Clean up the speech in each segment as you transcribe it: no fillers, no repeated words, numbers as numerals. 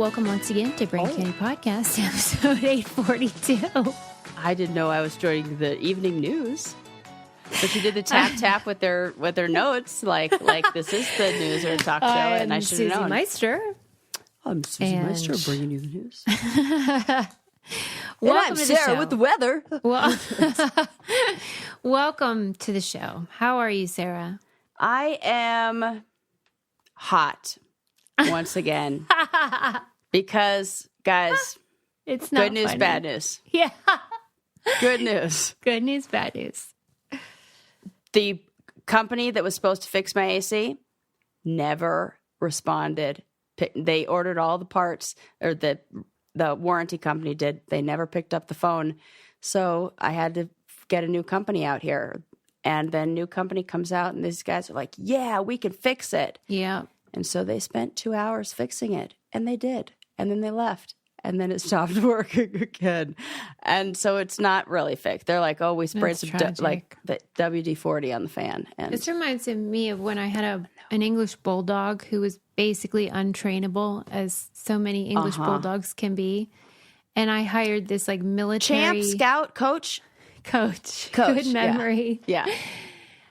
welcome once again to Brain Candy Podcast, episode 842. I didn't know I was joining the evening news, but you did the tap with their notes, like this is the news or talk show, and I should have known. Susie Meister. I'm Susie Meister, bringing you the news. Welcome I'm to Sarah the show. with the weather. Well, welcome to the show. How are you, Sarah? I am hot once again because, guys, it's not good news, funny. bad news. Yeah. Good news. Good news, bad news. The company that was supposed to fix my AC never responded. They ordered all the parts, or the warranty company did. They never picked up the phone. So I had to get a new company out here. And then new company comes out and these guys are like, yeah, we can fix it. Yeah. And so they spent 2 hours fixing it. And they did. And then they left. And then it stopped working again. And so it's not really fixed. They're like, oh, we sprayed some like the WD-40 on the fan. And this reminds me of when I had an English bulldog who was basically untrainable, as so many English bulldogs can be. And I hired this like military... Champ, scout, coach. Good memory. Yeah.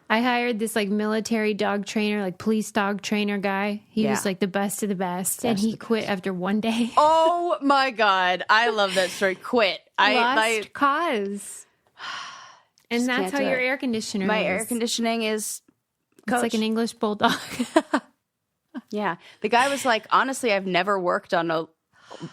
I hired this like military dog trainer, like police dog trainer guy. He was like the best of the best. And he quit after one day. Oh my God. I love that story. Quit. Lost cause. And that's how your air conditioner My is. air conditioning is coach. It's like an English bulldog. Yeah. The guy was like, honestly, I've never worked on a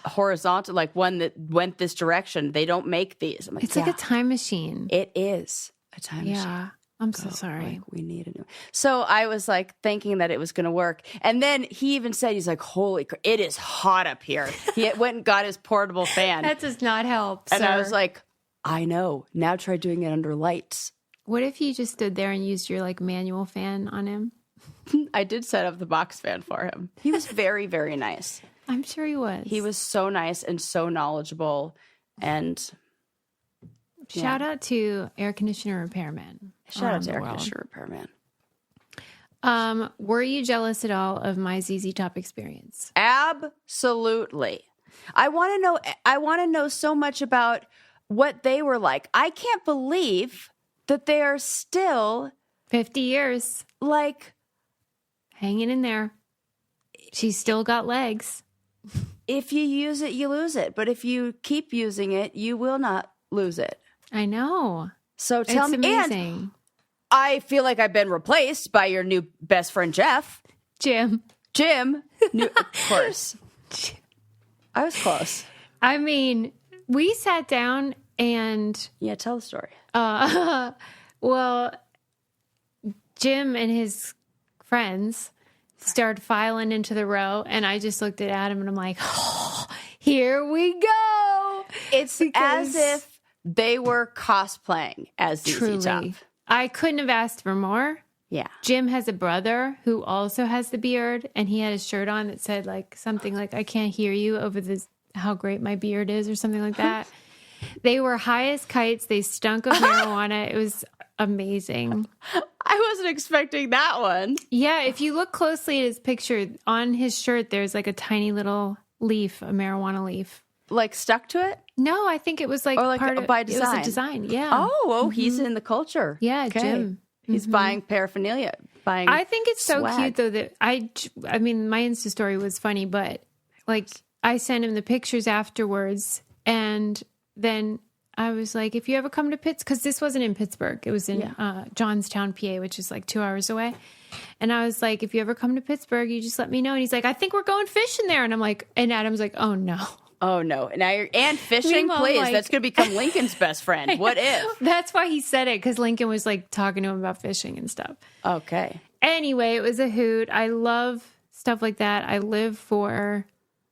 horizontal, like one that went this direction. They don't make these. I'm like, it's like a time machine. It is a time machine. Yeah. I'm so sorry. Like, we need a new. So I was like thinking that it was going to work. And then he even said, he's like, holy crap, it is hot up here. He went and got his portable fan. That does not help, And sir. I was like, I know. Now try doing it under lights. What if you just stood there and used your like manual fan on him? I did set up the box fan for him. He was very, very nice. I'm sure he was. He was so nice and so knowledgeable. And shout out to air conditioner repairmen. Shout out to air conditioner repairman. Were you jealous at all of my ZZ Top experience? Absolutely. I want to know so much about what they were like. I can't believe that they are still 50 years like hanging in there. She's still got legs. If you use it, you lose it. But if you keep using it, you will not lose it. I know. So tell me. Amazing. And I feel like I've been replaced by your new best friend, Jeff. Jim. Of course. I was close. I mean, we sat down and... Yeah, tell the story. Well, Jim and his friends started filing into the row, and I just looked at Adam and I'm like, oh, here we go. It's as if they were cosplaying as ZZ Top. I couldn't have asked for more. Yeah. Jim has a brother who also has the beard, and he had a shirt on that said like something like, I can't hear you over this, how great my beard is, or something like that. They were high as kites. They stunk of marijuana. It was amazing. I wasn't expecting that one. Yeah, if you look closely at his picture, on his shirt, there's like a tiny little leaf, a marijuana leaf. Like stuck to it? No, I think it was like, part of by design. It was a design, yeah. Oh, he's in the culture. Yeah, okay. Jim. He's buying paraphernalia. I think it's so swag. cute though that I mean, my Insta story was funny, but like I sent him the pictures afterwards, and then I was like, if you ever come to Pittsburgh, because this wasn't in Pittsburgh, it was in Johnstown, PA, which is like 2 hours away. And I was like, if you ever come to Pittsburgh, you just let me know. And he's like, I think we're going fishing there. And I'm like, and Adam's like, oh no. Oh no. Now and fishing, please. Like, that's going to become Lincoln's best friend. What if? That's why he said it, because Lincoln was like talking to him about fishing and stuff. Okay. Anyway, it was a hoot. I love stuff like that. I live for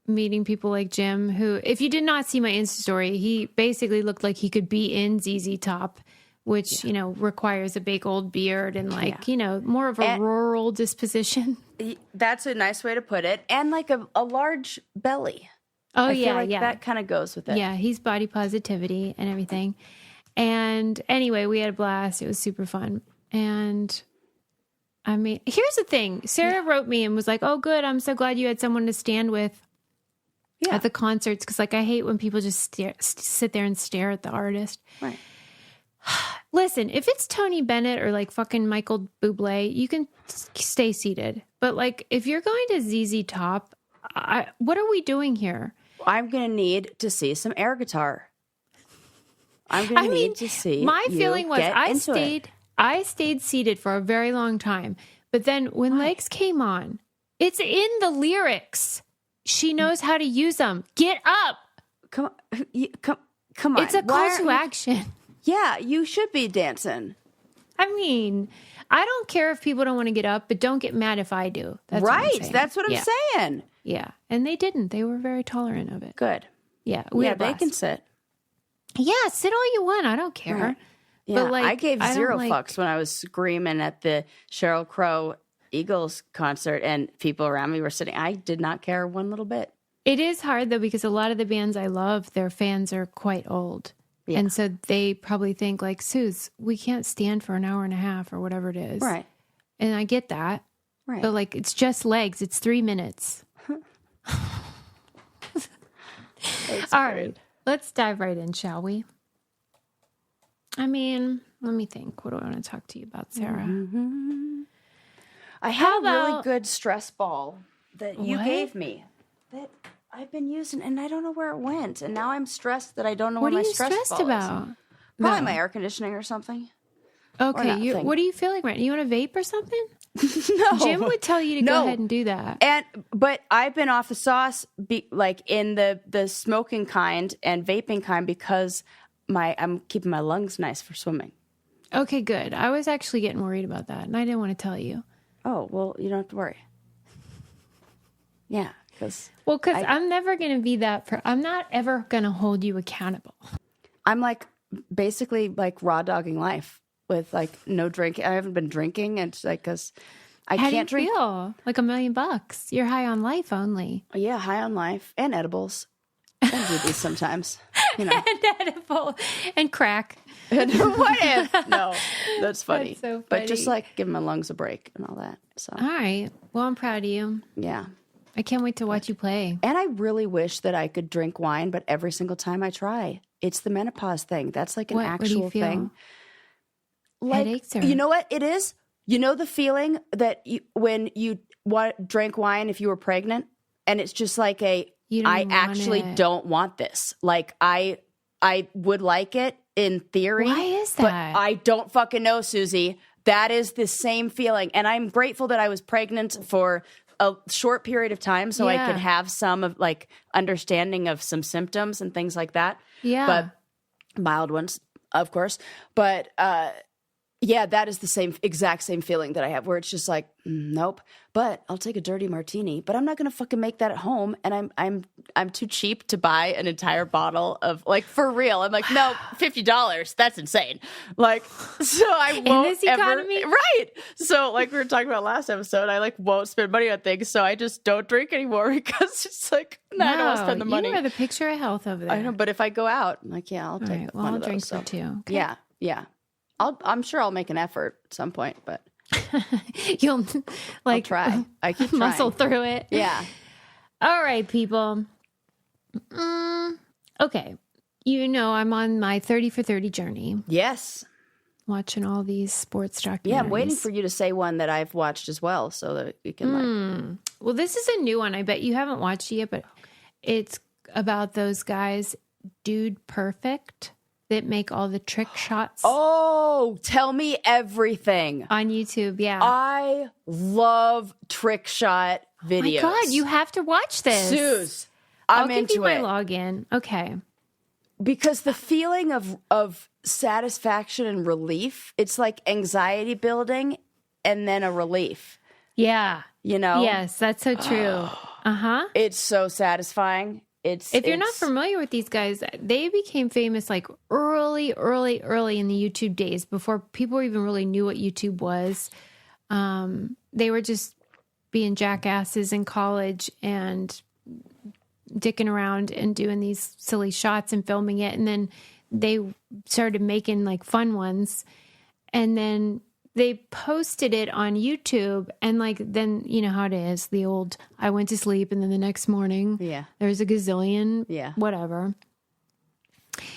meeting people like Jim, who, if you did not see my Insta story, he basically looked like he could be in ZZ Top, which, you know, requires a big old beard and like, you know, more of a rural disposition. That's a nice way to put it. And like a large belly. Oh, I feel like that kind of goes with it. Yeah, he's body positivity and everything. And anyway, we had a blast. It was super fun. And I mean, here's the thing. Sarah wrote me and was like, oh, good. I'm so glad you had someone to stand with. at the concerts. Because like I hate when people just sit there and stare at the artist. Right. Listen, if it's Tony Bennett or like fucking Michael Bublé, you can stay seated. But like if you're going to ZZ Top, what are we doing here? I'm going to need to see some air guitar. I'm going to need to see. My feeling was I stayed seated for a very long time. But then when Legs came on, it's in the lyrics. She knows how to use them. Get up. Come on. It's a call to action. Yeah, you should be dancing. I mean, I don't care if people don't want to get up, but don't get mad if I do. That's right. That's what I'm saying. Yeah. And they didn't. They were very tolerant of it. Good. Yeah. They can sit. Yeah, sit all you want. I don't care. Right. Yeah, but like, I gave zero fucks when I was screaming at the Sheryl Crow Eagles concert and people around me were sitting. I did not care one little bit. It is hard, though, because a lot of the bands I love, their fans are quite old. Yeah. And so they probably think like, Suze, we can't stand for an hour and a half or whatever it is. Right. And I get that. Right. But like, it's just Legs. It's 3 minutes. All right. Let's dive right in, shall we? I mean, let me think. What do I want to talk to you about, Sarah? Mm-hmm. I had a really good stress ball that you gave me that I've been using, and I don't know where it went. And now I'm stressed that I don't know where my stress ball is. What are you stressed about? Probably my air conditioning or something. Okay. What are you feeling right now? You want to vape or something? No. Jim would tell you to go ahead and do that. But I've been off the sauce, like in the smoking kind and vaping kind, because I'm keeping my lungs nice for swimming. Okay, good. I was actually getting worried about that, and I didn't want to tell you. Oh, well, you don't have to worry. Yeah, because I'm never going to be that. I'm not ever going to hold you accountable. I'm like basically like raw dogging life with like no drink. I haven't been drinking, and it's like because I can't drink. Feel like $1 million. You're high on life only. Yeah, high on life and edibles. I do these sometimes, and edible and crack. And what if? No, that's funny. That's so funny. But just like give my lungs a break and all that. So all right. Well, I'm proud of you. Yeah. I can't wait to watch you play. And I really wish that I could drink wine, but every single time I try, it's the menopause thing. That's like an actual thing. Like, headaches? Or? You know what it is? You know the feeling that when you drank wine if you were pregnant, and it's just like I actually don't want this. Like I would like it in theory. Why is that? But I don't fucking know, Susie. That is the same feeling. And I'm grateful that I was pregnant for a short period of time so I could have some of like understanding of some symptoms and things like that. Yeah. But mild ones, of course. But yeah, that is the exact same feeling that I have where it's just like, nope, but I'll take a dirty martini, but I'm not going to fucking make that at home. And I'm too cheap to buy an entire bottle of like, for real. I'm like, no, $50. That's insane. Like, so I won't in this economy? Right. So like we were talking about last episode, I like won't spend money on things. So I just don't drink anymore because it's like, no, I don't want to spend the money. You are the picture of health over there. I know, but if I go out, I'm like, yeah, I'll take right, one I'll of those. drink so too. Okay. Yeah. Yeah. I'm sure I'll make an effort at some point, but you'll like I'll try. I keep trying. Muscle through it. Yeah. All right, people. Okay. You know, I'm on my 30 for 30 journey. Yes. Watching all these sports documentaries. Yeah, I'm waiting for you to say one that I've watched as well so that you can like. Well, this is a new one. I bet you haven't watched it yet, but it's about those guys, Dude Perfect, that make all the trick shots. Oh, tell me everything. On YouTube, yeah. I love trick shot videos. Oh my God, you have to watch this. Suze, I'm into it. I'll give you my login. Okay. Because the feeling of satisfaction and relief, it's like anxiety building and then a relief. Yeah. You know? Yes, that's so true. Uh-huh. It's so satisfying. If you're not familiar with these guys, they became famous like early in the YouTube days before people even really knew what YouTube was. They were just being jackasses in college and dicking around and doing these silly shots and filming it. And then they started making like fun ones. And then they posted it on YouTube, and like then you know how it is, the old I went to sleep and then the next morning there's a gazillion whatever.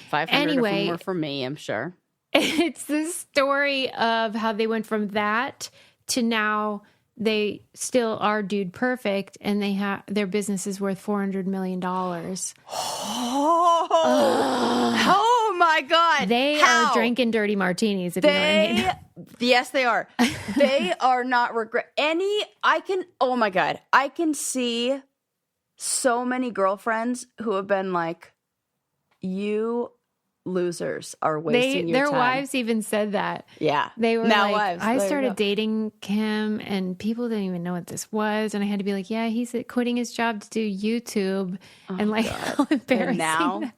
500 of them were for me, I'm sure. It's this story of how they went from that to now they still are dude perfect, and they have their business is worth $400 million. Oh my God. They are drinking dirty martinis, if you know what I mean. Yes, they are. They are not oh my God. I can see so many girlfriends who have been like, you losers are wasting your their time. Their wives even said that. Yeah. They were now like, wives. I started dating Kim and people didn't even know what this was. And I had to be like, yeah, he's quitting his job to do YouTube. And like, how embarrassing. And now,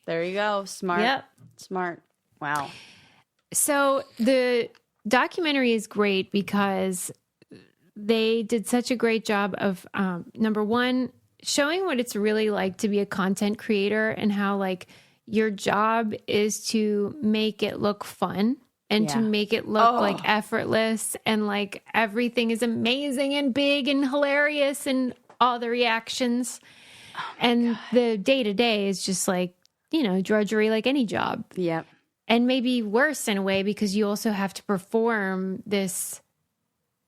there you go. Smart. Yep. Smart. Wow. So the documentary is great because they did such a great job of, number one, showing what it's really like to be a content creator and how like your job is to make it look fun and to make it look like effortless and like everything is amazing and big and hilarious and all the reactions. And the day to day is just like, you know, drudgery like any job. Yep. And maybe worse in a way because you also have to perform this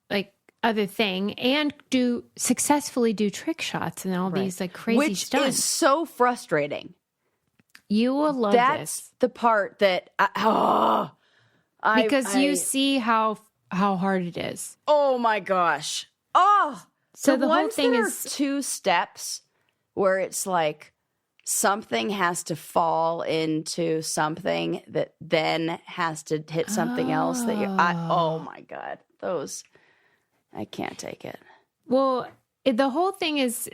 like other thing and successfully do trick shots and all these like crazy stunts. Which is so frustrating. You will love That's the part that because you see how hard it is. Oh my gosh. Oh, so the whole thing is 2 steps where it's like something has to fall into something that then has to hit something else that oh my God, those I can't take it. Well, the whole thing is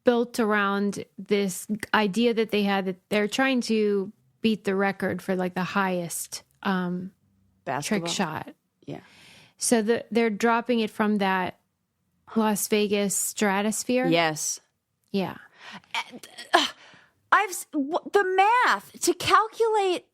built around this idea that they had that they're trying to beat the record for like the highest trick shot. Yeah. So they're dropping it from that Las Vegas stratosphere. Yes. Yeah. And, the math to calculate.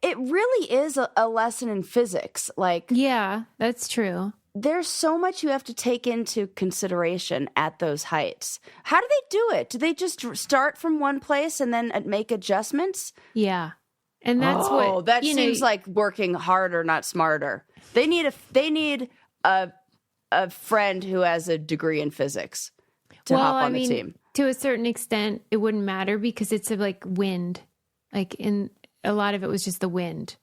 It really is a lesson in physics. Like, yeah, that's true. There's so much you have to take into consideration at those heights. How do they do it? Do they just start from one place and then make adjustments? Yeah. And that's what that seems like working harder, not smarter. They need a friend who has a degree in physics to hop on the team. To a certain extent, it wouldn't matter because it's like wind. Like in a lot of it was just the wind.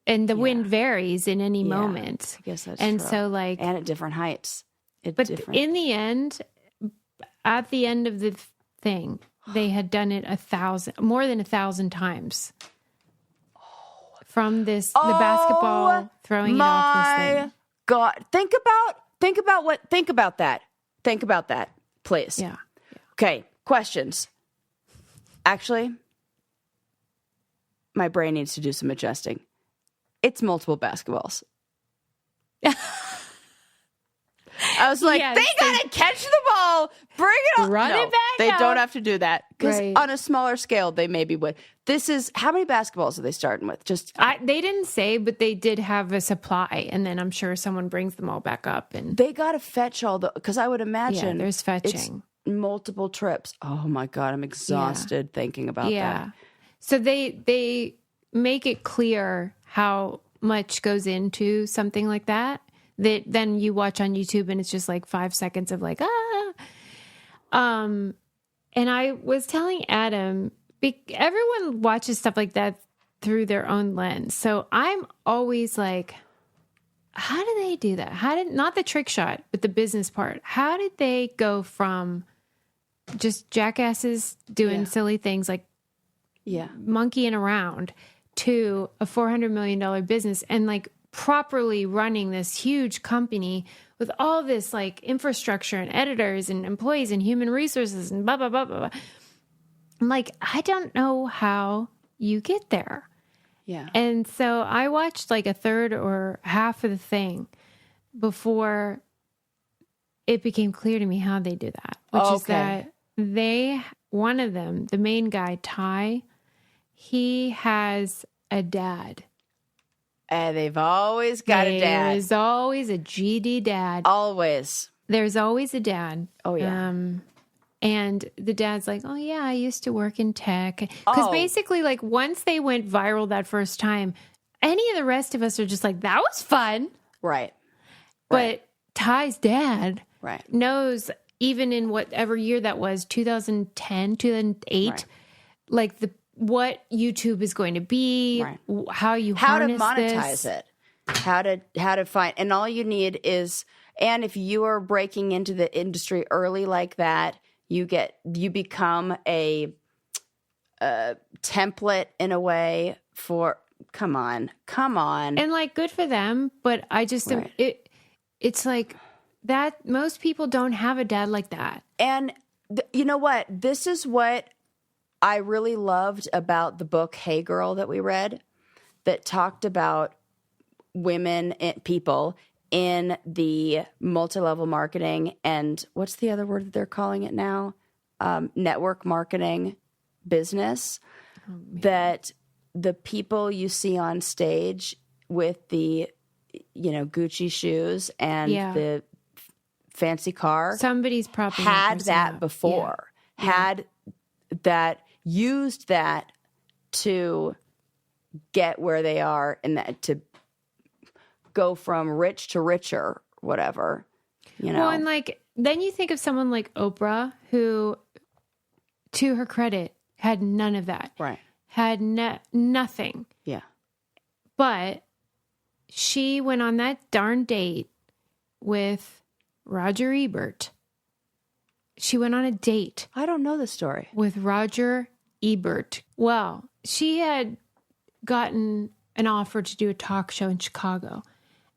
And the wind varies in any moment. I guess that's and true. So like, and at different heights. But in the end, at the end of the thing, they had done it more than 1,000 times. From the basketball throwing it off this thing. God, think about that, please. Yeah. Okay, questions. Actually, my brain needs to do some adjusting. It's multiple basketballs. I was like, they gotta catch the ball, bring it up. Run it back They out. don't have to do that. Because on a smaller scale, they maybe would. This is, how many basketballs are they starting with? They didn't say, but they did have a supply. And then I'm sure someone brings them all back up. And they gotta fetch all the, because I would imagine. there's fetching. Multiple trips. Oh my God, I'm exhausted thinking about that. So they make it clear how much goes into something like that then you watch on YouTube and it's just like 5 seconds of like, and I was telling Adam, everyone watches stuff like that through their own lens. So I'm always like, how do they do that? Not the trick shot, but the business part. How did they go from just jackasses doing silly things like monkeying around to a $400 million business and like properly running this huge company with all this like infrastructure and editors and employees and human resources and blah, blah, blah, blah, blah. I'm like, I don't know how you get there. Yeah. And so I watched like a third or half of the thing before it became clear to me how they do that, which is that one of them, the main guy, Ty, he has a dad And they've always got a dad. There's always a GD dad. Always. There's always a dad. Oh, yeah. And the dad's like, oh, yeah, I used to work in tech. Because basically, like, once they went viral that first time, any of the rest of us are just like, that was fun. Right. But Ty's dad knows, even in whatever year that was, 2010, 2008, like what YouTube is going to be, how you harness to monetize this. it, how to find, and all you need is, and if you are breaking into the industry early like that, you become a template in a way for. Come on, and like good for them, but I just it's like that. Most people don't have a dad like that, and you know what? This is what I really loved about the book Hey Girl that we read, that talked about women and people in the multi-level marketing and what's the other word that they're calling it now? Network marketing business. That the people you see on stage with the, Gucci shoes and the fancy car, somebody's probably had that before, had that, used that to get where they are, and that to go from rich to richer, whatever, Well, and like, then you think of someone like Oprah, who, to her credit, had none of that. Right. Had nothing. Yeah. But she went on that darn date with Roger Ebert. She went on a date. I don't know the story. With Roger Ebert. Well, she had gotten an offer to do a talk show in Chicago.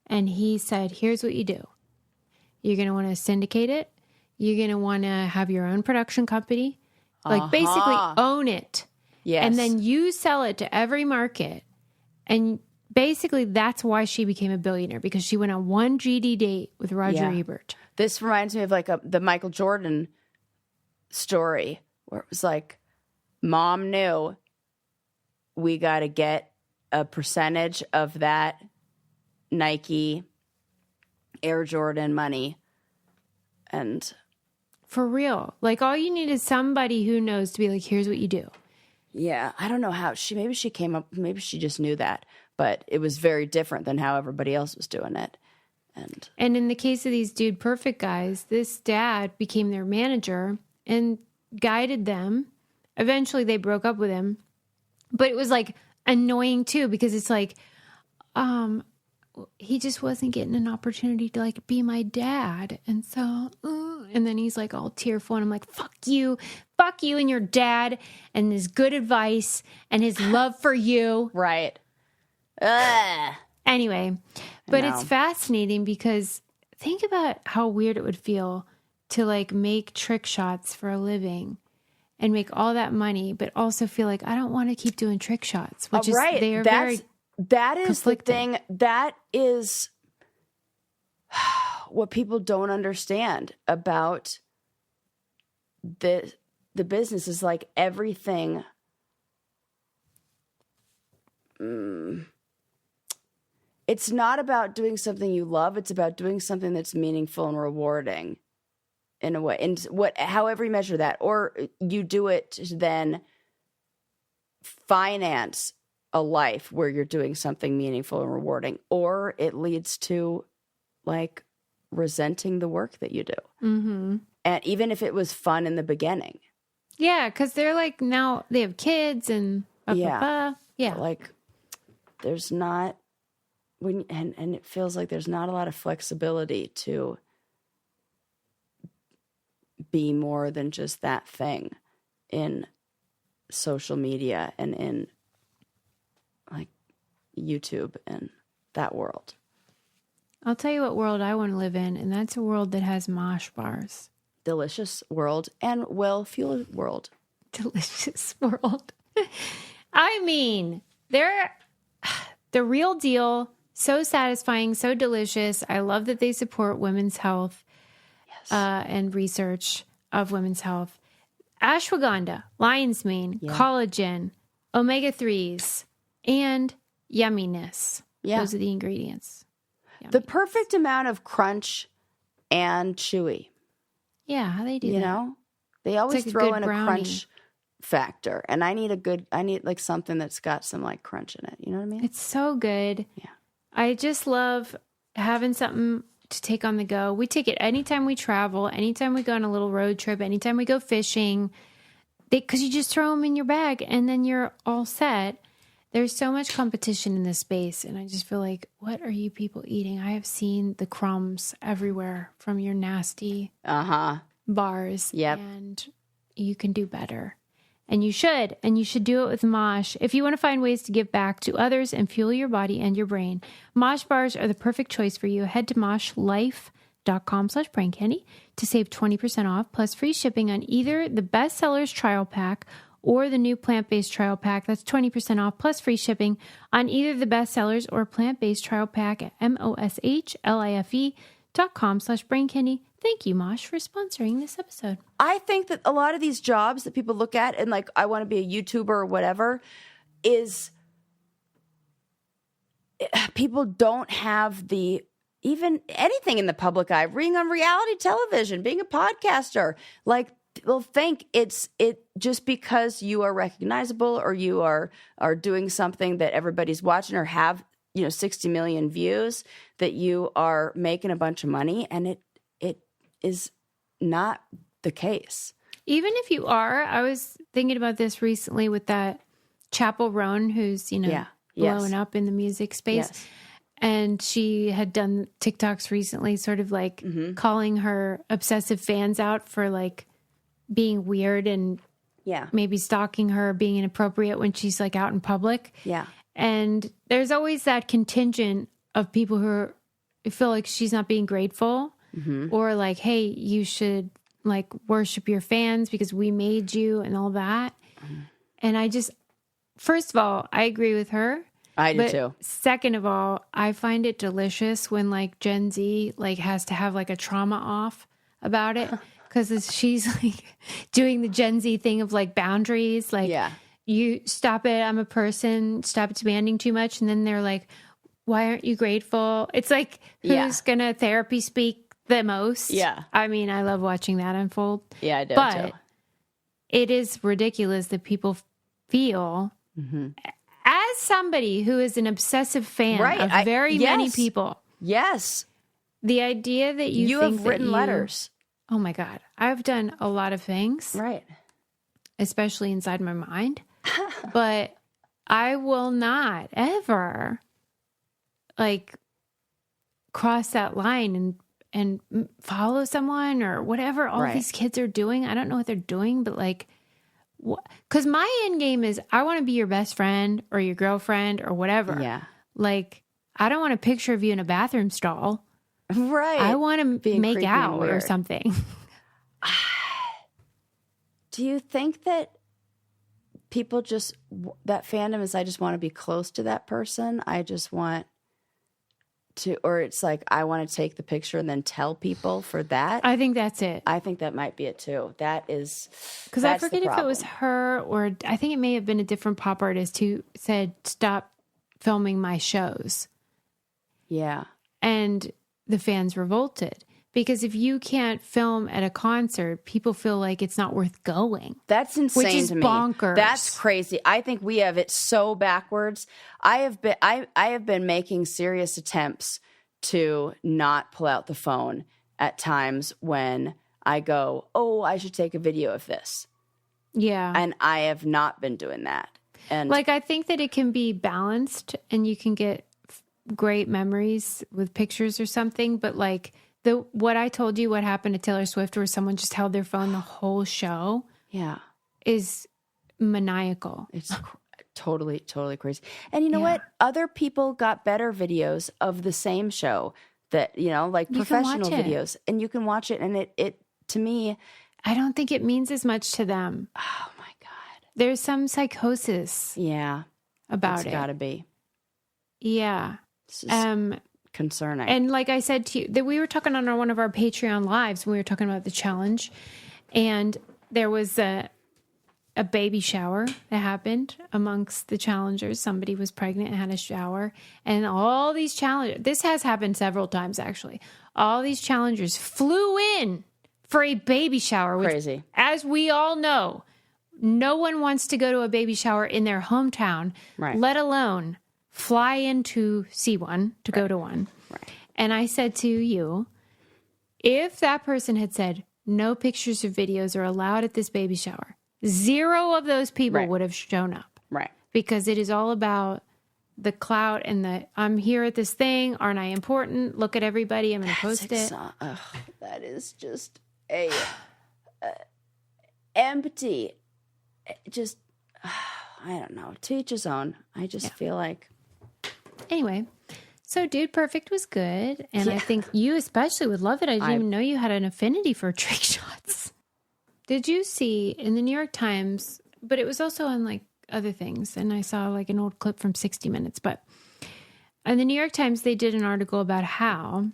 And he said, here's what you do. You're going to want to syndicate it. You're going to want to have your own production company. Like basically own it. Yes. And then you sell it to every market. And basically that's why she became a billionaire, because she went on one GD date with Roger Ebert. This reminds me of like the Michael Jordan story, where it was like, mom knew we got to get a percentage of that Nike Air Jordan money. And for real, like all you need is somebody who knows to be like, here's what you do. Yeah, I don't know how maybe she came up, maybe she just knew that, but it was very different than how everybody else was doing it. And in the case of these Dude Perfect guys, this dad became their manager and guided them. Eventually they broke up with him, but it was like annoying too, because it's like, he just wasn't getting an opportunity to like be my dad. And so, and then he's like all tearful, and I'm like, fuck you and your dad and his good advice and his love for you. Right. Anyway, but it's fascinating because think about how weird it would feel to like make trick shots for a living and make all that money, but also feel like I don't want to keep doing trick shots, which is that is the thing. That is what people don't understand about the business, is like everything. It's not about doing something you love. It's about doing something that's meaningful and rewarding in a way. And however you measure that, or you do it to then finance a life where you're doing something meaningful and rewarding, or it leads to like resenting the work that you do. Mm-hmm. And even if it was fun in the beginning. Yeah. Cause they're like, now they have kids and yeah. Like there's not, and it feels like there's not a lot of flexibility to be more than just that thing in social media and in like YouTube and that world. I'll tell you what world I want to live in, and that's a world that has mosh bars. Delicious world and well-fueled world. Delicious world. I mean, they're the real deal. So satisfying, so delicious. I love that they support women's health and research of women's health. Ashwagandha, lion's mane, collagen, omega-3s, and yumminess. Yeah. Those are the ingredients. Yummy. The perfect amount of crunch and chewy. Yeah, how they do You that. know? They always like a throw good in brownie. a crunch factor. And I need like something that's got some like crunch in it. You know what I mean? It's so good. Yeah. I just love having something to take on the go. We take it anytime we travel, anytime we go on a little road trip, anytime we go fishing, because you just throw them in your bag and then you're all set. There's so much competition in this space, and I just feel like, what are you people eating? I have seen the crumbs everywhere from your nasty bars. Yep. And you can do better. And you should do it with Mosh. If you want to find ways to give back to others and fuel your body and your brain, Mosh bars are the perfect choice for you. Head to moshlife.com/braincandy to save 20% off plus free shipping on either the bestsellers trial pack or the new plant-based trial pack. That's 20% off plus free shipping on either the bestsellers or plant-based trial pack at moshlife.com/braincandy. Thank you, Mosh, for sponsoring this episode. I think that a lot of these jobs that people look at and like, I want to be a YouTuber or whatever, is people don't have the even anything in the public eye. Being on reality television, being a podcaster, like people think it just because you are recognizable or you are doing something that everybody's watching or have 60 million views that you are making a bunch of money, and it is not the case. Even if you are, I was thinking about this recently with that Chapel Roan, who's, blowing up in the music space. Yes. And she had done TikToks recently, sort of like calling her obsessive fans out for like being weird and maybe stalking her, being inappropriate when she's like out in public. Yeah. And there's always that contingent of people who feel like she's not being grateful. Or like, hey, you should like worship your fans because we made you and all that. And I just, first of all, I agree with her. I do too. Second of all, I find it delicious when like Gen Z like has to have like a trauma off about it because she's like doing the Gen Z thing of like boundaries. Like, you stop it. I'm a person. Stop demanding too much. And then they're like, why aren't you grateful? It's like, who's going to therapy speak the most? Yeah. I mean, I love watching that unfold. Yeah, I do but too. It is ridiculous that people feel, as somebody who is an obsessive fan of very many people. Yes. The idea that you think have written letters. Oh my God. I've done a lot of things. Right. Especially inside my mind. But I will not ever like cross that line and follow someone or whatever all these kids are doing. I don't know what they're doing, but like, because my end game is I want to be your best friend or your girlfriend or whatever. Yeah. Like, I don't want a picture of you in a bathroom stall. Right. I want to make out or something. Do you think that people just, that fandom is, I just want to be close to that person? I just want to, or it's like, I want to take the picture and then tell people for that? I think that's it. I think that might be it too. That is, because I forget if it was her or I think it may have been a different pop artist who said, stop filming my shows. Yeah. And the fans revolted. Because if you can't film at a concert, people feel like it's not worth going. That's insane which is to me. Bonkers. That's crazy. I think we have it so backwards. I have been making serious attempts to not pull out the phone at times when I go, oh, I should take a video of this. Yeah. And I have not been doing that. And like, I think that it can be balanced and you can get great memories with pictures or something. But like what I told you, what happened to Taylor Swift, where someone just held their phone the whole show. Yeah. Is maniacal. It's totally crazy. And you know what? Other people got better videos of the same show that, like professional videos, and you can watch it. And it to me, I don't think it means as much to them. Oh my God. There's some psychosis. Yeah. About it's gotta be. Yeah. It's just concerning. And like I said to you, that we were talking on one of our Patreon lives when we were talking about the challenge, and there was a baby shower that happened amongst the challengers. Somebody was pregnant and had a shower. And all these challengers, this has happened several times actually. All these challengers flew in for a baby shower. Which, Crazy. as we all know, no one wants to go to a baby shower in their hometown, let alone fly in to see one, to go to one. Right. And I said to you, if that person had said, no pictures or videos are allowed at this baby shower, 0 of those people would have shown up. Right. Because it is all about the clout and the, I'm here at this thing. Aren't I important? Look at everybody. I'm going to post it. That is just a empty, just, I don't know, to each his own. I just feel like. Anyway, so Dude Perfect was good. And I think you especially would love it. I didn't even know you had an affinity for trick shots. Did you see in the New York Times, but it was also on like other things, and I saw like an old clip from 60 Minutes, but in the New York Times, they did an article about how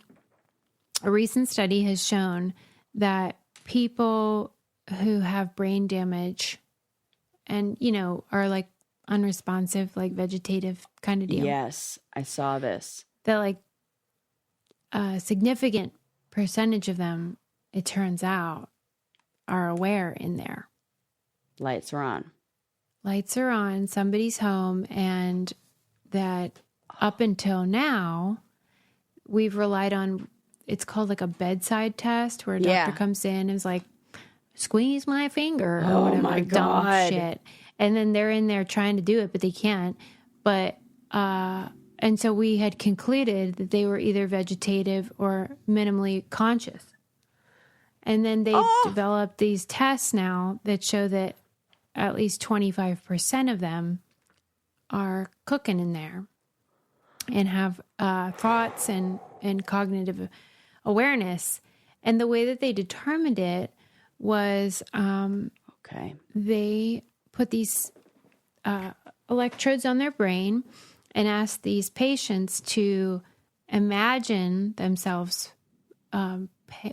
a recent study has shown that people who have brain damage and, you know, are like unresponsive, like vegetative kind of deal. Yes, I saw this. That like a significant percentage of them, it turns out, are aware in there. Lights are on. Lights are on, somebody's home, and that up until now, we've relied on, it's called like a bedside test where a doctor comes in and is like, squeeze my finger or whatever, my dumb God. shit. And then they're in there trying to do it, but they can't. But, and so we had concluded that they were either vegetative or minimally conscious. And then they've developed these tests now that show that at least 25% of them are cooking in there and have thoughts and cognitive awareness. And the way that they determined it was they put these electrodes on their brain and asked these patients to imagine themselves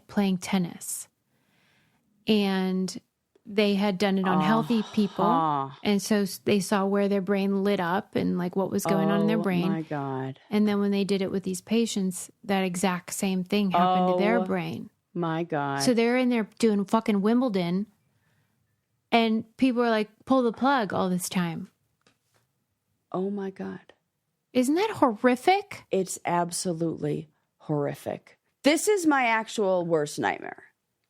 playing tennis. And they had done it on healthy people. And so they saw where their brain lit up and like what was going on in their brain. Oh my God. And then when they did it with these patients, that exact same thing happened to their brain. My God. So they're in there doing fucking Wimbledon and people are like, pull the plug all this time. Oh my God. Isn't that horrific? It's absolutely horrific. This is my actual worst nightmare.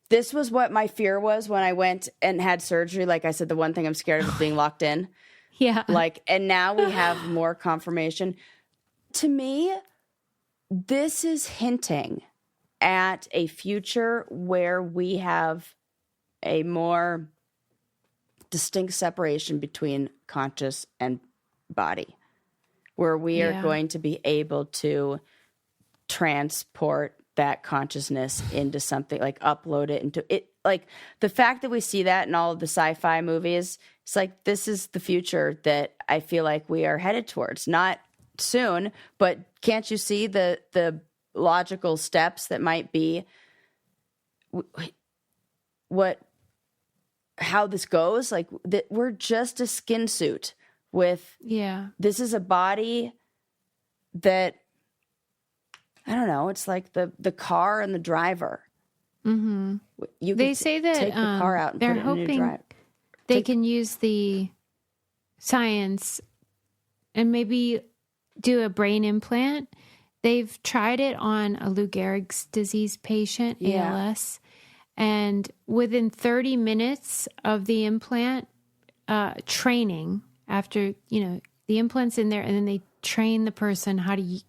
This was what my fear was when I went and had surgery. Like I said, the one thing I'm scared of is being locked in. Yeah. Like, and now we have more confirmation. To me, this is hinting at a future where we have a more distinct separation between conscious and body, where we are going to be able to transport that consciousness into something, like upload it into it. Like the fact that we see that in all of the sci-fi movies, it's like, this is the future that I feel like we are headed towards. Not soon, but can't you see the logical steps that might be how this goes? Like that we're just a skin suit with, this is a body that, I don't know. It's like the car and the driver. Mm-hmm. They say that take the car out and they're put it in a new hoping drive. they can use the science and maybe do a brain implant. They've tried it on a Lou Gehrig's disease patient, ALS, and within 30 minutes of the implant training, after the implant's in there, and then they train the person how to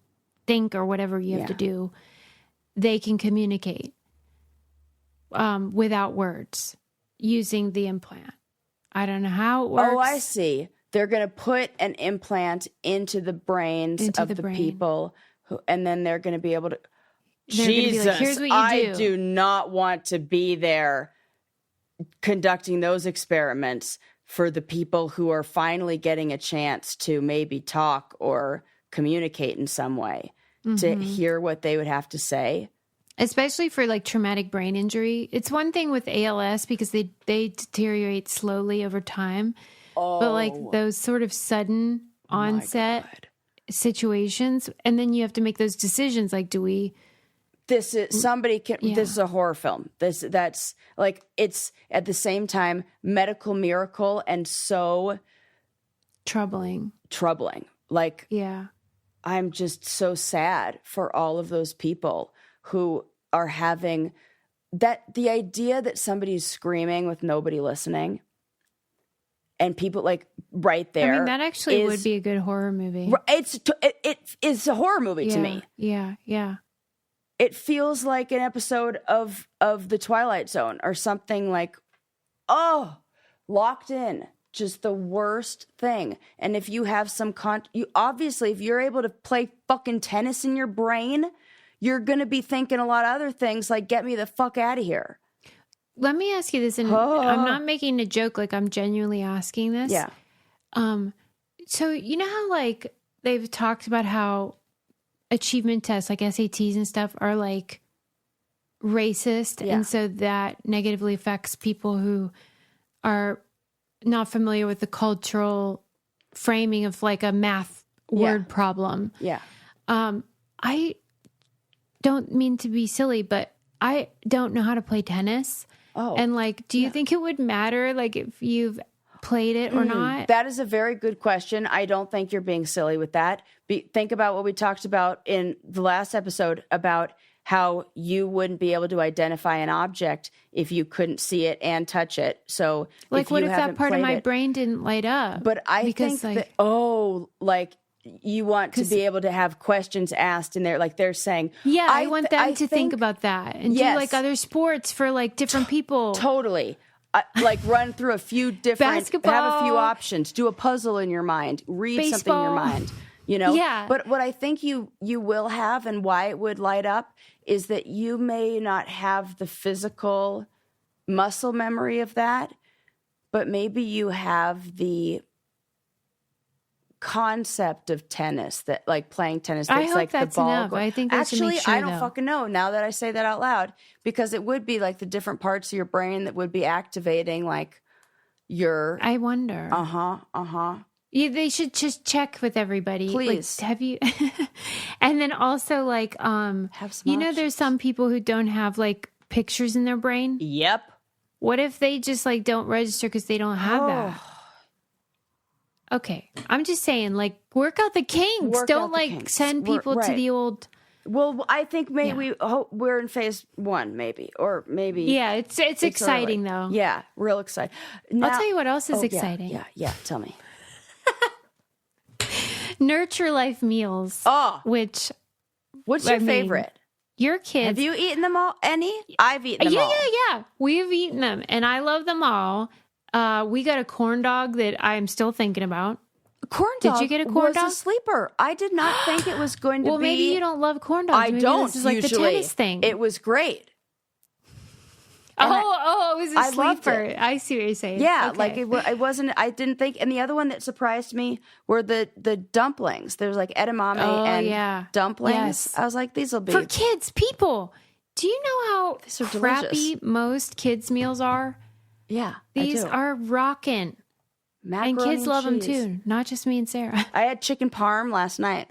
think or whatever you have to do, they can communicate without words using the implant. I don't know how it works. Oh, I see. They're going to put an implant into the brains of the people, and then they're going to be able to. Jesus, like, here's what you I do not want to be there conducting those experiments for the people who are finally getting a chance to maybe talk or communicate in some way, to hear what they would have to say. Especially for like traumatic brain injury. It's one thing with ALS because they deteriorate slowly over time. But like those sort of sudden onset situations, and then you have to make those decisions. Like, do we? This is This is a horror film. That's like, it's at the same time medical miracle and so troubling. Like, yeah, I'm just so sad for all of those people who are having the idea that somebody's screaming with nobody listening. And people like right there. I mean, that actually would be a good horror movie. It's a horror movie to me. Yeah, yeah. It feels like an episode of The Twilight Zone or something like, locked in. Just the worst thing. And if you have some you obviously, if you're able to play fucking tennis in your brain, you're going to be thinking a lot of other things like, get me the fuck out of here. Let me ask you this, and I'm not making a joke, like I'm genuinely asking this. Yeah. So you know how like they've talked about how achievement tests like SATs and stuff are like racist, and so that negatively affects people who are not familiar with the cultural framing of like a math word problem. Yeah. I don't mean to be silly, but I don't know how to play tennis. And like, do you think it would matter, like if you've played it or not? That is a very good question. I don't think you're being silly with that. Think about what we talked about in the last episode about how you wouldn't be able to identify an object if you couldn't see it and touch it. So like, what if that part of my brain didn't light up? But I think like, like you want to be able to have questions asked in there, like they're saying. Yeah, I want them to think about that and do like other sports for like different people. Totally. Like run through a few different, basketball, have a few options, do a puzzle in your mind, read baseball. Something in your mind, you know? Yeah. But what I think you will have and why it would light up is that you may not have the physical muscle memory of that, but maybe you have the concept of tennis, that like playing tennis. That's I hope like that's the ball. enough. I think actually, sure, I don't fucking know now that I say that out loud, because it would be like the different parts of your brain that would be activating, like your. I wonder. Yeah, they should just check with everybody. Please. Like, have you? And then also like, have some you know, options. there's some people who don't have like pictures in their brain. Yep. What if they just like don't register because they don't have that? Okay, I'm just saying, like, work out the kinks. Don't like send people to the old. Well, I think maybe we're in phase 1, maybe, or maybe. Yeah, it's exciting though. Yeah, real exciting. Now, I'll tell you what else is exciting. Yeah. Tell me. Nurture Life meals. What's your favorite? Your kids. Have you eaten them all? Any? I've eaten them all. Yeah. We've eaten them, and I love them all. We got a corn dog that I'm still thinking about. Corn dog. Did you get a corn dog? Was a sleeper. I did not think it was going to be. Well, maybe you don't love corn dogs. I don't. This is like usually. The tennis thing. It was great. It was a loved sleeper. it. I see what you're saying. Yeah, okay. like it wasn't. I didn't think. And the other one that surprised me were the dumplings. There's like edamame and dumplings. Yes. I was like, these will be for kids. People, do you know how These are crappy delicious. most kids' meals are? Yeah, These are rockin'. Macaroni and kids love them cheese. too. Not just me and Sarah. I had chicken parm last night.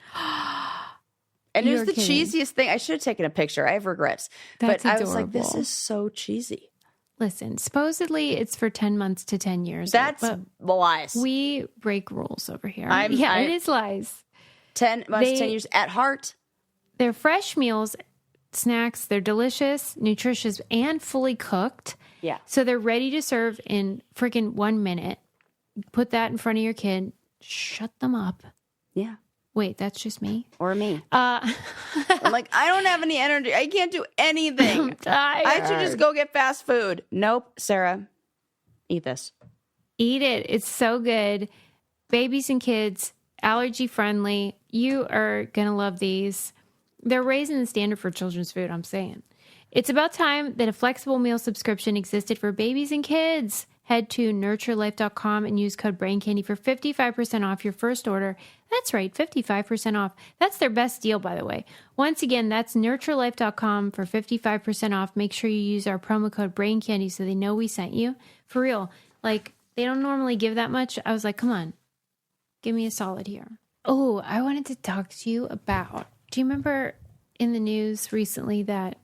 And it was the cheesiest thing. I should have taken a picture. I have regrets. That's but I adorable. was like, this is so cheesy. Listen, supposedly it's for 10 months to 10 years. That's lies. We break rules over here. It is lies. 10 months, 10 years at heart. They're fresh meals, snacks. They're delicious, nutritious, and fully cooked. Yeah. So they're ready to serve in freaking 1 minute. Put that in front of your kid. Shut them up. Yeah. Wait, that's just me? Or me. I'm like, I don't have any energy. I can't do anything. I'm tired. I should just go get fast food. Nope. Sarah, eat this. Eat it. It's so good. Babies and kids, allergy friendly. You are going to love these. They're raising the standard for children's food, I'm saying. It's about time that a flexible meal subscription existed for babies and kids. head to nurturelife.com and use code BRAINCANDY for 55% off your first order. That's right, 55% off. That's their best deal, by the way. Once again, that's nurturelife.com for 55% off. Make sure you use our promo code BRAINCANDY so they know we sent you. For real, like, they don't normally give that much. I was like, come on, give me a solid here. Oh, I wanted to talk to you about, do you remember in the news recently that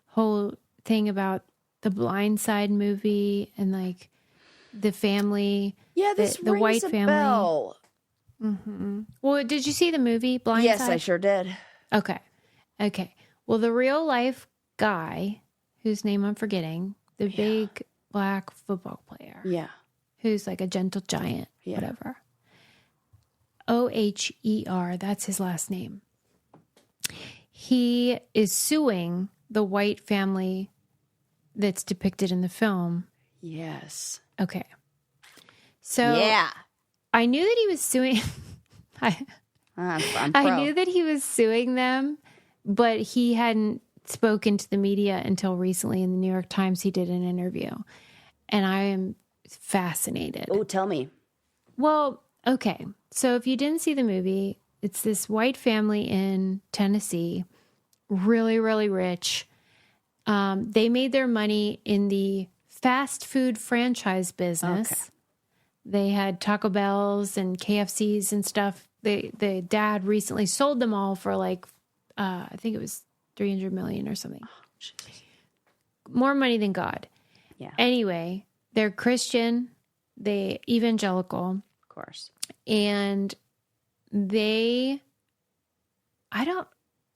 whole thing about the Blind Side movie and like the family? Yeah, this the rings white a family. bell. Mm-hmm. Well, did you see the movie Blind Yes, Side? I sure did. Okay. Well, the real life guy, whose name I'm forgetting, the big black football player. Yeah. Who's like a gentle giant, whatever. Oher, that's his last name. He is suing the white family that's depicted in the film. Yes. Okay. So I knew that he was suing. I knew that he was suing them, but he hadn't spoken to the media until recently. In the New York Times, he did an interview. And I am fascinated. Oh, tell me. Well, okay. So if you didn't see the movie, it's this white family in Tennessee, really, really rich. They made their money in the fast food franchise business. Okay. They had Taco Bells and KFCs and stuff. The dad recently sold them all for like, I think it was $300 million or something. Oh, more money than God. Yeah. Anyway, they're Christian, they evangelical. Of course. And I don't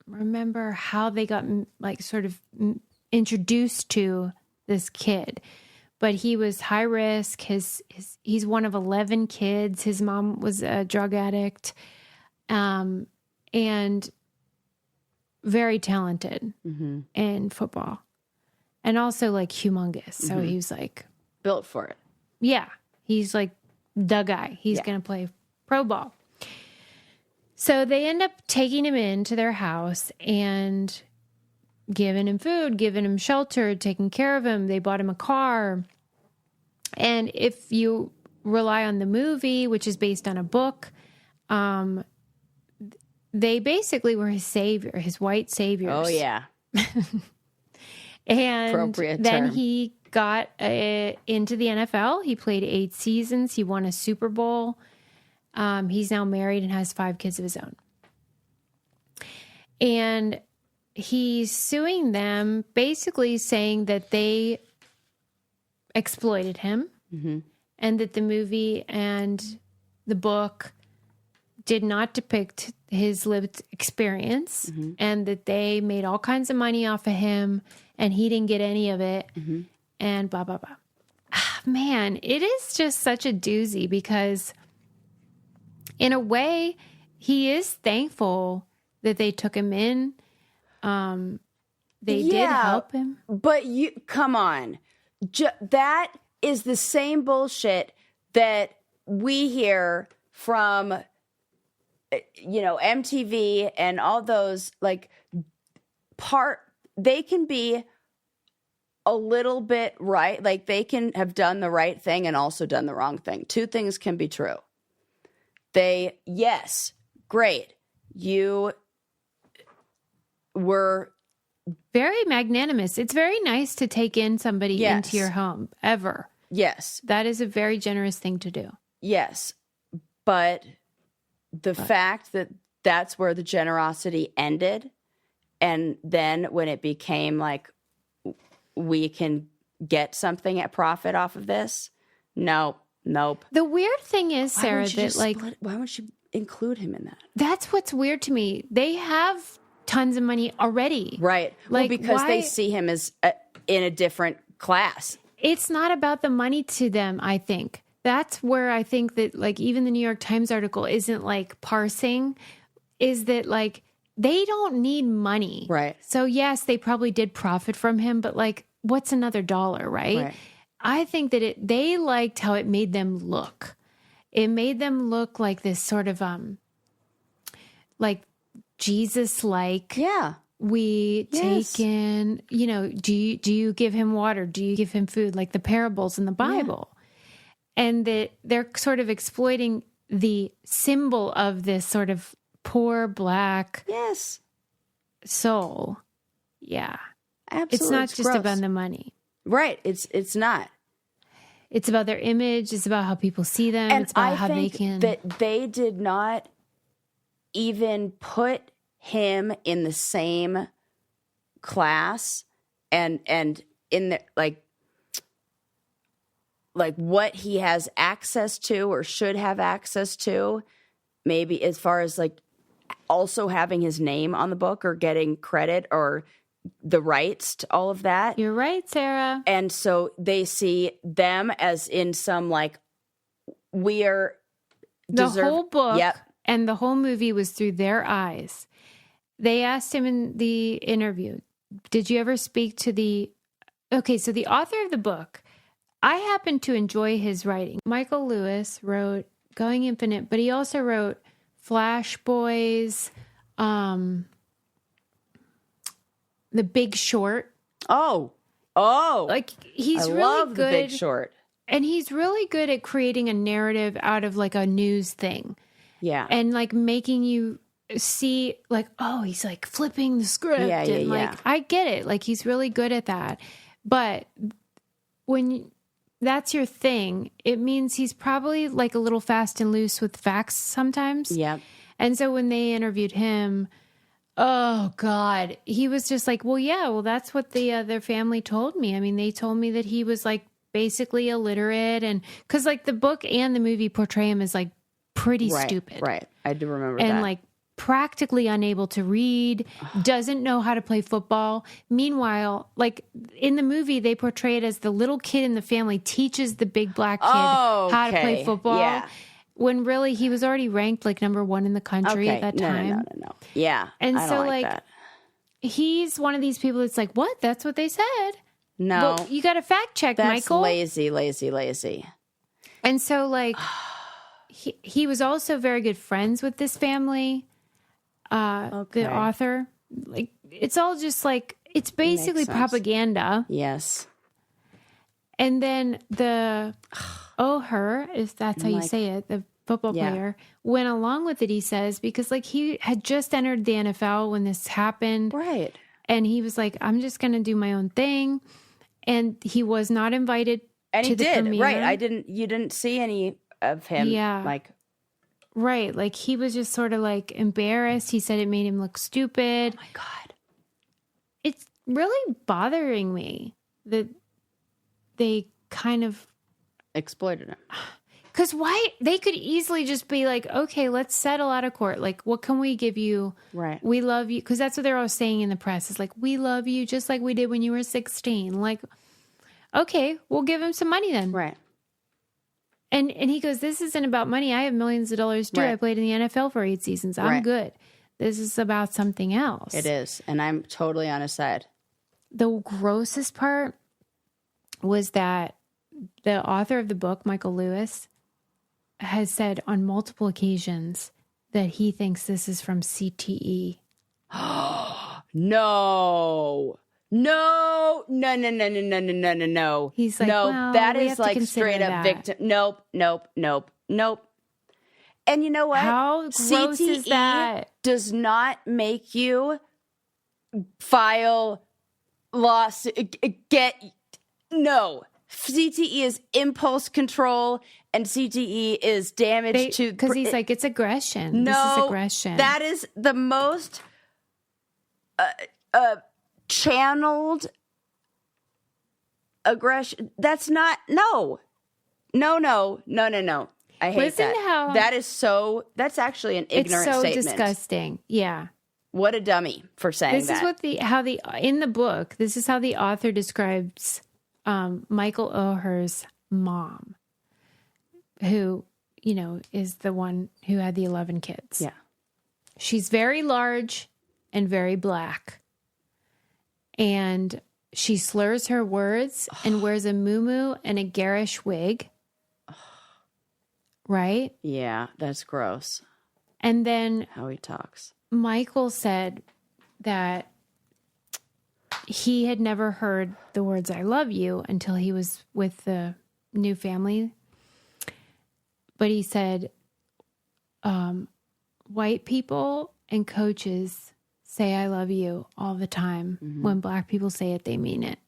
remember how they got like sort of introduced to this kid, but he was high risk. He's one of 11 kids. His mom was a drug addict, and very talented in football, and also like humongous. So he was like built for it. Yeah, he's like the guy. He's going to play pro ball. So they end up taking him into their house and giving him food, giving him shelter, taking care of him. They bought him a car. And if you rely on the movie, which is based on a book, they basically were his savior, his white saviors. Oh, yeah. And appropriate then term. he got into the NFL. He played 8 seasons. He won a Super Bowl. He's now married and has 5 kids of his own. And he's suing them, basically saying that they exploited him and that the movie and the book did not depict his lived experience and that they made all kinds of money off of him and he didn't get any of it and blah, blah, blah. Man, it is just such a doozy because in a way, he is thankful that they took him in. They did help him. But come on. That is the same bullshit that we hear from, MTV and all those, like, they can be a little bit right. Like, they can have done the right thing and also done the wrong thing. 2 things can be true. Yes, great. You were very magnanimous. It's very nice to take in somebody into your home, ever. Yes. That is a very generous thing to do. Yes. But the fact that that's where the generosity ended, and then when it became like, we can get something at profit off of this, nope. The weird thing is, Sarah, why would you include him in that? That's what's weird to me. They have tons of money already. Right. Like, because they see him as in a different class. It's not about the money to them, I think. That's where I think that, like, even the New York Times article isn't, like, parsing, is that, like, they don't need money. Right. So, yes, they probably did profit from him, but, like, what's another dollar, right? I think that they liked how it made them look. It made them look like this sort of, like, Jesus-like. Yeah. We take in, do you give him water? Do you give him food? Like the parables in the Bible. and that they're sort of exploiting the symbol of this sort of poor Black Yes. soul. Yeah. Absolutely. It's not just gross. about the money. Right. It's not. It's about their image. It's about how people see them. And it's about I how think they can. that they did not even put him in the same class and in the like what he has access to or should have access to, maybe as far as like also having his name on the book or getting credit or the rights to all of that. You're right, Sarah. And so they see them as in some like we are The whole book Yep. and the whole movie was through their eyes. They asked him in the interview, did you ever speak to the... Okay, so the author of the book, I happen to enjoy his writing. Michael Lewis wrote Going Infinite, but he also wrote Flash Boys, The Big Short. Oh. Like, he's I really love good. The Big Short. And he's really good at creating a narrative out of like a news thing. Yeah. And like making you see like, oh, he's like flipping the script. Yeah, yeah, and like, yeah. I get it. Like he's really good at that. But when that's your thing, it means he's probably like a little fast and loose with facts sometimes. Yeah. And so when they interviewed him, oh God, he was just like, well, yeah, well, that's what their family told me. I mean, they told me that he was like basically illiterate, and because like the book and the movie portray him as like pretty stupid. Right. I do remember And that. like practically unable to read, doesn't know how to play football. Meanwhile, like in the movie, they portray it as the little kid in the family teaches the big Black kid how to play football. Yeah. When really he was already ranked like number 1 in the country at that time. No. Yeah. And I so don't like that. he's one of these people that's like, what? That's what they said. No. Well, you got to fact check, That's Michael. lazy. And so like he was also very good friends with this family. The author, like it's all just like it's basically sense. propaganda. Yes. And then the Oher, if that's how you say it, the football player, went along with it, he says, because like he had just entered the NFL when this happened. Right. And he was like, I'm just going to do my own thing. And he was not invited And to he the did. premiere. Right. You didn't see any of him. Yeah. Like, right. Like he was just sort of like embarrassed. He said it made him look stupid. oh my God. It's really bothering me that they kind of... Exploited him. Because why? They could easily just be like, okay, let's settle out of court. Like, what can we give you? Right. We love you. Because that's what they're all saying in the press. It's like, we love you just like we did when you were 16. Like, okay, we'll give him some money then. Right. And he goes, this isn't about money. I have millions of dollars too. Right. I played in the NFL for 8 seasons. I'm Right. good. This is about something else. It is. And I'm totally on his side. The grossest part was that the author of the book, Michael Lewis, has said on multiple occasions that he thinks this is from CTE. No. He's like, no, well, that we is have to like consider straight up that. victim. Nope. And you know what? How gross is that? Does not make you file lawsuit. No. CTE is impulse control, and CTE is damage to... Because he's like, it's aggression. No, this is aggression. that is the most channeled aggression. That's not... No. I hate Listen that. how- That is so... That's actually an it's ignorant so statement. disgusting. Yeah. What a dummy for saying This that. is what in the book, this is how the author describes Michael Oher's mom, who, is the one who had the 11 kids. Yeah. She's very large and very Black. And she slurs her words and wears a muumuu and a garish wig. Right? Yeah, that's gross. And then How he talks. Michael said that he had never heard the words "I love you" until he was with the new family. but he said, white people and coaches say I love you all the time. When black people say it, they mean it.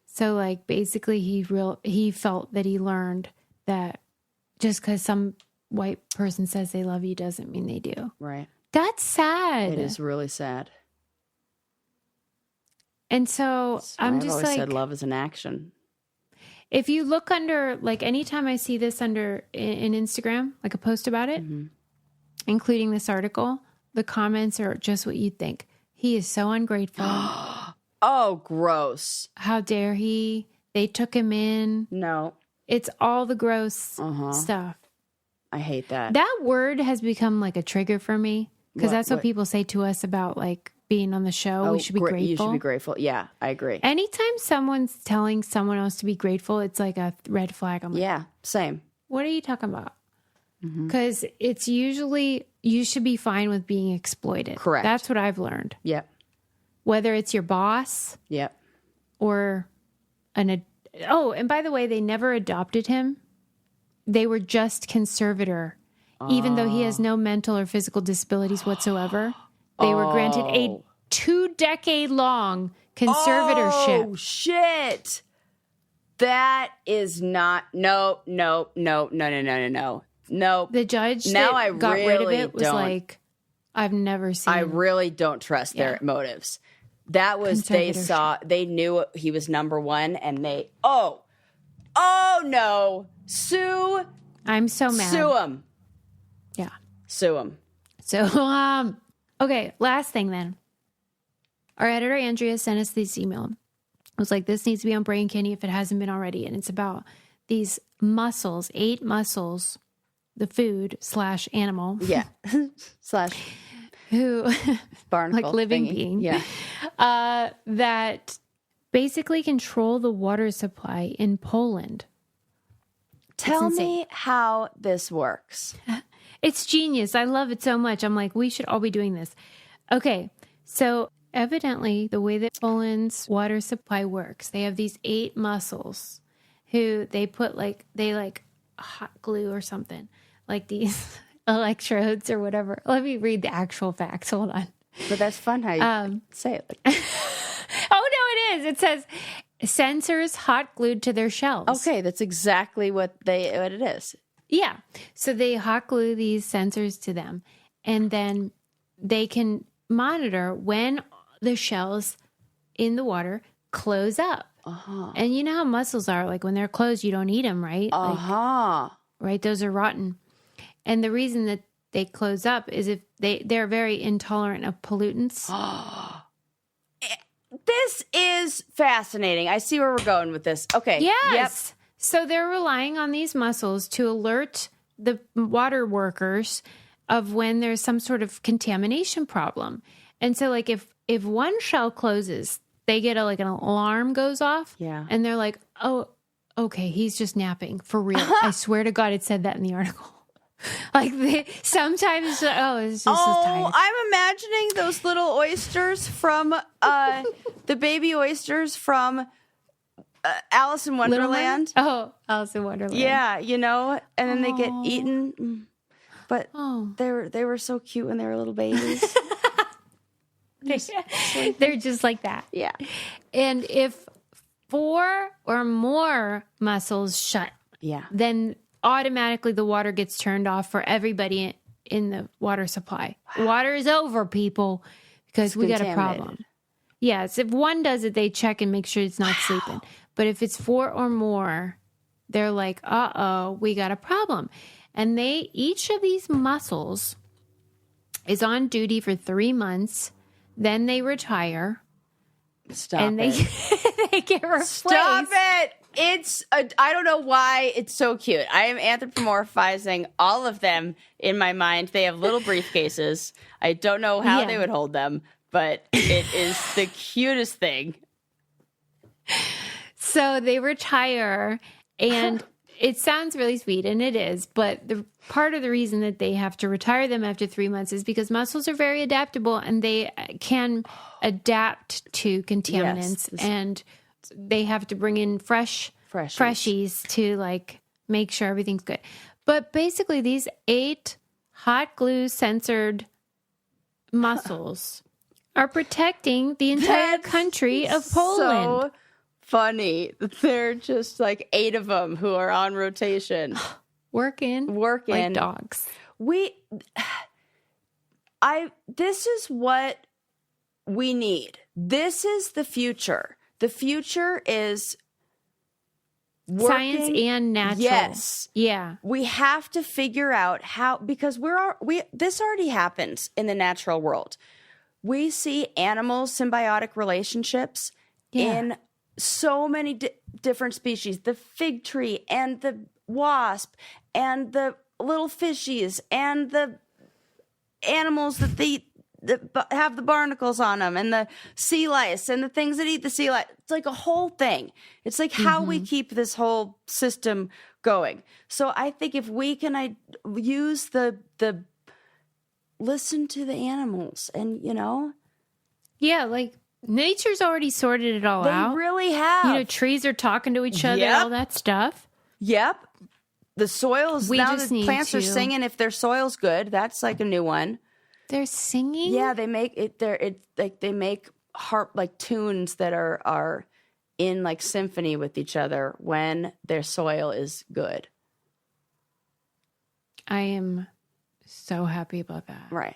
So like basically he felt that he learned that just because some white person says they love you doesn't mean they do. Right. That's sad. It is really sad. And so I'm I've just always like, said love is an action. if you look under, like anytime I see this under in Instagram, like a post about it, including this article, the comments are just what you'd think. He is so ungrateful. Oh, gross. How dare he? They took him in. No. It's all the gross stuff. I hate that. That word has become like a trigger for me because that's what people say to us about like being on the show. We should be grateful. You should be grateful. Yeah, I agree. Anytime someone's telling someone else to be grateful, it's like a red flag. I'm like, Yeah, same. what are you talking about? Because it's usually, you should be fine with being exploited. Correct. That's what I've learned. Yep. Whether it's your boss Yep. or and by the way, they never adopted him. They were just conservator. Even though he has no mental or physical disabilities whatsoever, they were granted a 2-decade-long conservatorship. Oh, shit. That is not, no. The judge Now that I got rid of really it was don't. like, I've never seen. I really don't trust their motives. That was, they knew he was number one and they, oh no, sue. I'm so mad. Sue him. Yeah. Sue him. So, okay, last thing then. Our editor, Andrea, sent us this email. It was like, this needs to be on Brain Candy if it hasn't been already. And it's about these mussels, 8 mussels, the food / animal. Yeah. / who barnacle like living thingy. being. Yeah. That basically control the water supply in Poland. Tell me how this works. It's genius. I love it so much. I'm like, we should all be doing this. Okay. So evidently the way that Poland's water supply works, they have these 8 mussels who they put like hot glue or something, like these electrodes or whatever. Let me read the actual facts. Hold on. But that's fun how you say it. Oh, no, it is. It says sensors hot glued to their shells. Okay, that's exactly what it is. Yeah. So they hot glue these sensors to them, and then they can monitor when the shells in the water close up. And you know how mussels are. Like when they're closed, you don't eat them, right? Right? Those are rotten. And the reason that they close up is if they're very intolerant of pollutants. This is fascinating. I see where we're going with this. Okay. Yes. Yep. So they're relying on these mussels to alert the water workers of when there's some sort of contamination problem. And so like if one shell closes, they get an alarm goes off. Yeah. And they're like, oh, okay, he's just napping for real. I swear to God, it said that in the article. Like sometimes, it's just tired. I'm imagining those little oysters from the baby oysters from Alice in Wonderland. Oh, Alice in Wonderland. Yeah, and then they get eaten. But they were so cute when they were little babies. They're just like that. Yeah. And if 4 or more mussels shut, then automatically the water gets turned off for everybody in the water supply. Water is over, people, because we got a problem. Yes, if one does it, they check and make sure it's not sleeping. But if it's 4 or more, they're like, we got a problem. And each of these mussels is on duty for 3 months. Then they retire. Stop they get replaced. Stop it. I don't know why it's so cute. I am anthropomorphizing all of them in my mind. They have little briefcases. I don't know how they would hold them, but it is the cutest thing. So they retire, and it sounds really sweet, and it is, but the part of the reason that they have to retire them after 3 months is because mussels are very adaptable, and they can adapt to contaminants, and they have to bring in freshies to make sure everything's good. But basically, these 8 hot glue censored mussels are protecting the entire country of Poland. So funny. They're just like 8 of them who are on rotation. Working like dogs. This is what we need. This is the future. The future is working. Science and natural. Yes. Yeah. We have to figure out how, because this already happens in the natural world. We see animal symbiotic relationships in so many different species. The fig tree and the wasp and the little fishies and the animals that have the barnacles on them and the sea lice and the things that eat the sea lice. It's like a whole thing. It's like how we keep this whole system going. So I think if we can use the listen to the animals and, Yeah, like nature's already sorted it all out. They really have. Trees are talking to each other, all that stuff. Yep. The soils, now the plants are to- singing if their soil's good. That's like a new one. They're singing? Yeah, they make it. They make harp like tunes that are in like symphony with each other when their soil is good. I am so happy about that. Right.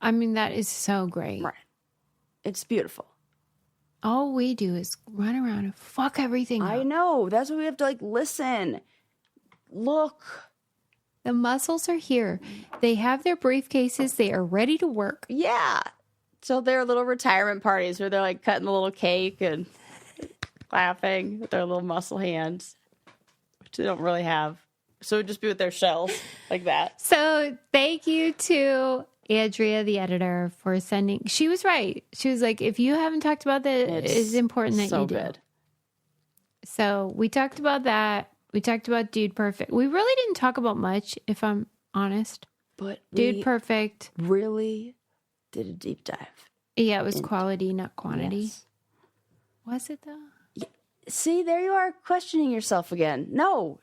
I mean, that is so great. Right. It's beautiful. All we do is run around and fuck everything up. I know. That's why we have to listen. Look. The mussels are here. They have their briefcases. They are ready to work. Yeah. So there are little retirement parties where they're cutting a little cake and laughing with their little mussel hands, which they don't really have. So it would just be with their shells like that. So thank you to Andrea, the editor, for sending. She was right. She was like, if you haven't talked about that, it's important that you do. Good. So we talked about that. We talked about Dude Perfect. We really didn't talk about much, if I'm honest. But Dude Perfect really did a deep dive. Yeah, it was quality, not quantity. Yes. Was it though? Yeah. See, there you are questioning yourself again. No,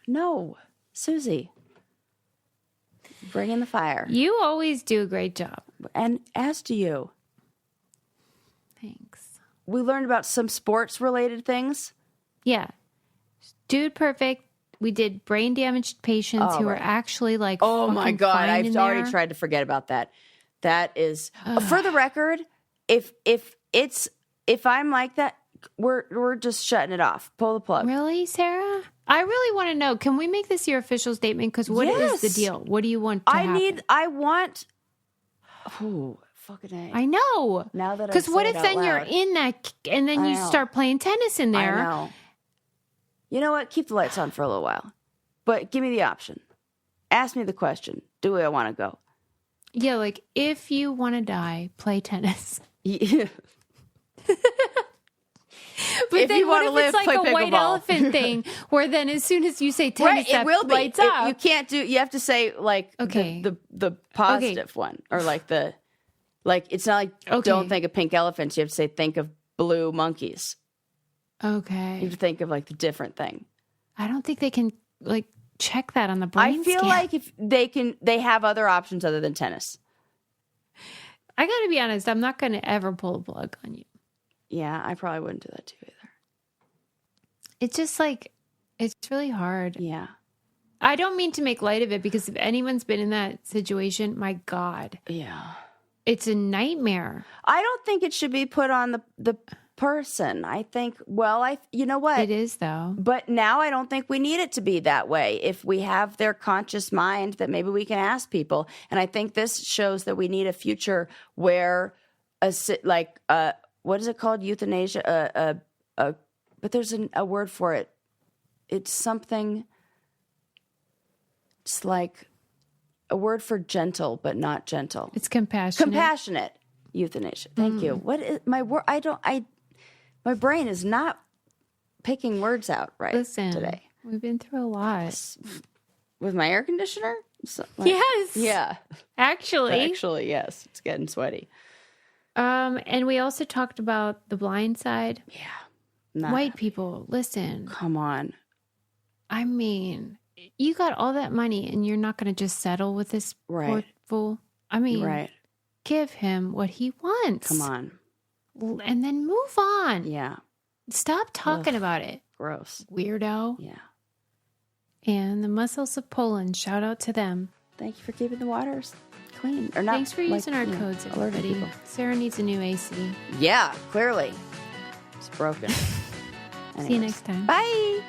Susie. Bring in the fire. You always do a great job. And as do you. Thanks. We learned about some sports-related things. Yeah. Dude Perfect. We did brain damaged patients who are actually oh my God, I've already tried to forget about that. That is, for the record, if I'm like that, we're just shutting it off. Pull the plug. Really, Sarah? I really want to know. Can we make this your official statement? Because what is the deal? What do you want to happen? Fucking A. I know. Now that I because what say if it out then you're loud. in that and then you start playing tennis in there? I know. You know what? Keep the lights on for a little while. But give me the option. Ask me the question. Do I want to go? Yeah, like if you want to die, play tennis. Yeah. But if then you what want if to live, it's like play a white pickleball. Elephant thing where then as soon as you say tennis, that lights up. You can't do. You have to say the positive one or it's not like don't think of pink elephants. You have to say think of blue monkeys. Okay. You have to think of the different thing. I don't think they can check that on the brain I feel scan. like if they have other options other than tennis. I got to be honest. I'm not going to ever pull a plug on you. Yeah, I probably wouldn't do that too either. It's just it's really hard. Yeah. I don't mean to make light of it because if anyone's been in that situation, my God. Yeah. It's a nightmare. I don't think it should be put on the person. I think, you know what? It is though. But now I don't think we need it to be that way. If we have their conscious mind, that maybe we can ask people. And I think this shows that we need a future where what is it called? Euthanasia. But there's a word for it. It's something. It's like a word for gentle, but not gentle. It's compassionate. Compassionate euthanasia. Thank you. What is my word? My brain is not picking words out right today. We've been through a lot. With my air conditioner? Yes. Yeah. Actually, yes. It's getting sweaty. And we also talked about the blind side. Yeah. White people, listen. Come on. I mean, you got all that money and you're not going to just settle with this poor fool. I mean, give him what he wants. Come on. And then move on. Yeah. Stop talking about it. Gross. Weirdo. Yeah. And the Mussels of Poland. Shout out to them. Thank you for keeping the waters clean. Or not. Thanks for using our codes, everybody. Sarah needs a new AC. Yeah, clearly. It's broken. See you next time. Bye.